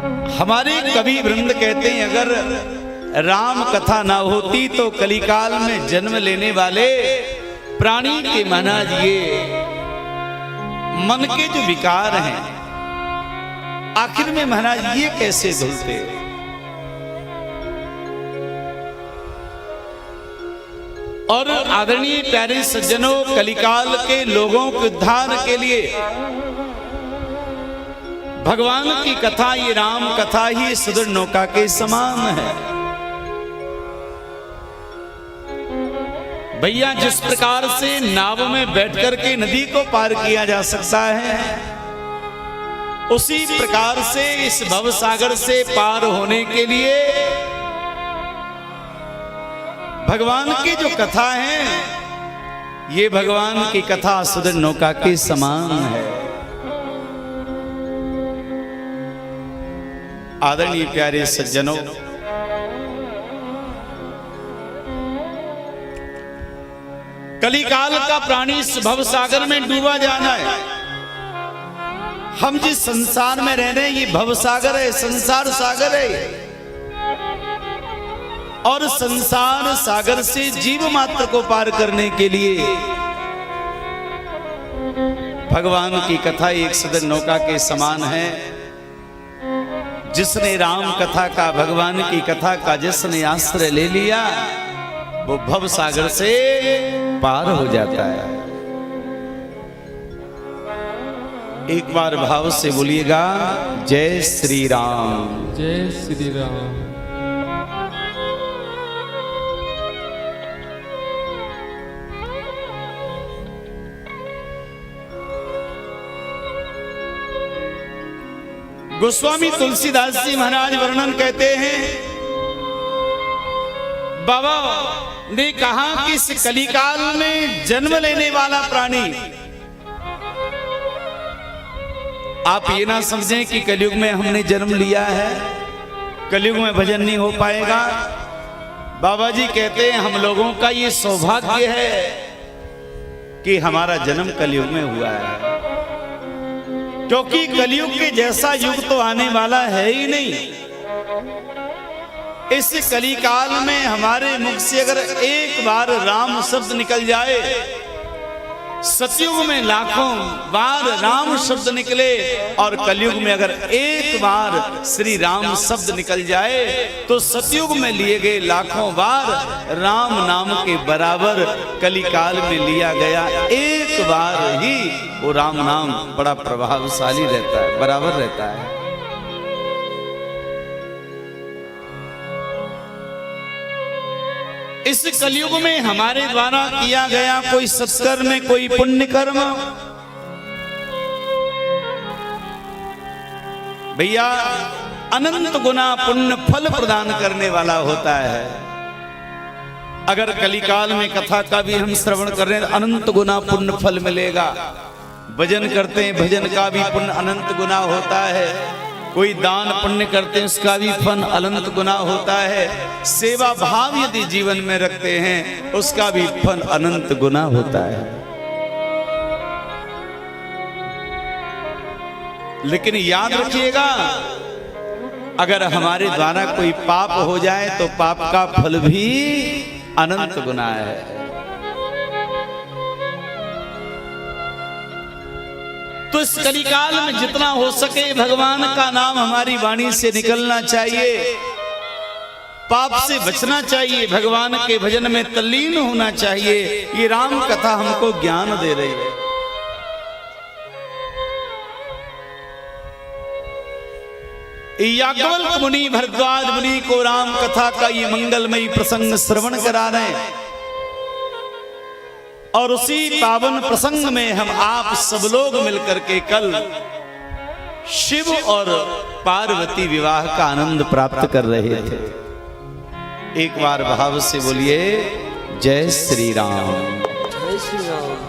हमारे कवि वृंद कहते हैं अगर राम कथा ना होती तो कलिकाल में जन्म लेने वाले प्राणी के महाराज ये मन के जो विकार हैं आखिर में महाराज ये कैसे धुलते। और आदरणीय प्यारे सज्जनों, कलिकाल के लोगों के उद्धार के लिए भगवान की कथा, ये राम कथा ही सुदृढ़ नौका के समान है। भैया जिस प्रकार से नाव में बैठकर के नदी को पार किया जा सकता है, उसी प्रकार से इस भवसागर से पार होने के लिए भगवान की जो कथा है, ये भगवान की कथा सुदृढ़ नौका के समान है। आदरणीय प्यारे सज्जनों, कलिकाल का प्राणी इस भवसागर में डूबा जाना है। हम जिस संसार में रह रहे हैं ये भवसागर है, संसार सागर है। और संसार सागर से जीव मात्र को पार करने के लिए भगवान की कथा एक सुदृढ़ नौका के समान है। जिसने राम कथा का, भगवान की कथा का जिसने आश्रय ले लिया, वो भव सागर से पार हो जाता है। एक बार भाव से बोलिएगा, जय श्री राम, जय श्री राम। गोस्वामी तुलसीदास जी महाराज वर्णन कहते हैं, बाबा ने कहा कि इस कलिकाल में जन्म लेने वाला प्राणी, आप ये ना समझें कि कलयुग में हमने जन्म लिया है, कलयुग में भजन नहीं हो पाएगा। बाबा जी कहते हैं हम लोगों का ये सौभाग्य है कि हमारा जन्म कलयुग में हुआ है, क्योंकि कलयुग के जैसा युग तो आने वाला है ही नहीं। इस कलिकाल में हमारे मुख से अगर एक बार राम शब्द निकल जाए, सतयुग में लाखों बार राम शब्द निकले, और कलयुग में अगर एक बार श्री राम शब्द निकल जाए तो सतयुग में लिए गए लाखों बार राम नाम के बराबर कलिकाल में लिया गया एक बार ही वो राम नाम बड़ा प्रभावशाली रहता है, बराबर रहता है। इस कलयुग में हमारे द्वारा किया गया कोई सत्कर्म, कोई पुण्य कर्म, भैया अनंत गुना पुण्य फल प्रदान करने वाला होता है। अगर कलिकाल में कथा का भी हम श्रवण कर रहे हैं, अनंत गुना पुण्य फल मिलेगा। भजन करते हैं, भजन का भी पुण्य अनंत गुना होता है। कोई दान पुण्य करते हैं, उसका भी फल अनंत गुना होता है। सेवा भाव यदि जीवन में रखते हैं, उसका भी फल अनंत गुना होता है। लेकिन याद रखिएगा, अगर हमारे द्वारा कोई पाप हो जाए तो पाप का फल भी अनंत गुना है। तो इस कलिकाल में जितना हो सके भगवान का नाम हमारी वाणी से निकलना चाहिए, पाप से बचना चाहिए, भगवान के भजन में तल्लीन होना चाहिए। ये राम कथा हमको ज्ञान दे रही है। याज्ञवल्क्य मुनि भरद्वाज मुनि को राम कथा का ये मंगलमयी प्रसंग श्रवण करा रहे हैं, और उसी पावन प्रसंग में हम आप सब लोग मिलकर के कल शिव और पार्वती विवाह का आनंद प्राप्त कर रहे थे। एक बार भाव से बोलिए, जय श्री राम, जय श्री राम।